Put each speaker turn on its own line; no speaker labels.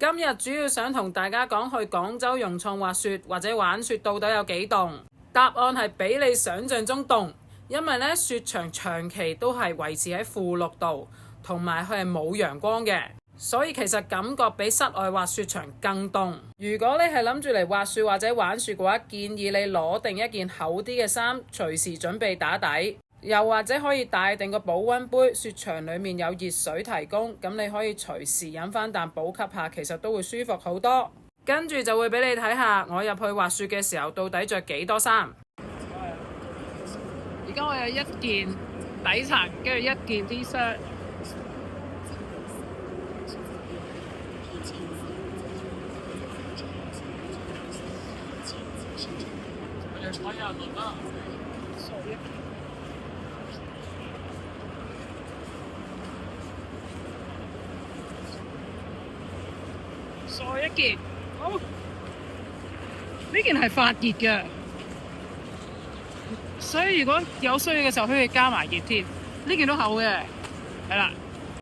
今日主要想同大家講去廣州融創滑雪或者玩雪到底有幾凍？答案係比你想象中凍，因為呢雪場長期都係維持喺-6度，同埋佢係冇陽光嘅，所以其實感覺比室外滑雪場更凍。如果你係諗住嚟滑雪或者玩雪嘅話，建議你攞定一件厚啲嘅衫，隨時準備打底。又或者可以帶定個保溫杯，雪場裡面有熱水提供，咁你可以隨時飲返啖補給下，其實都會舒服好多。跟住就會俾你睇下我入去滑雪嘅時候到底着幾多衫。而家我有一件底層，跟住一件 T-shirt。再一件，好，呢件係發熱嘅，所以如果有需要嘅時候可以加埋熱添。呢件都厚嘅，係啦。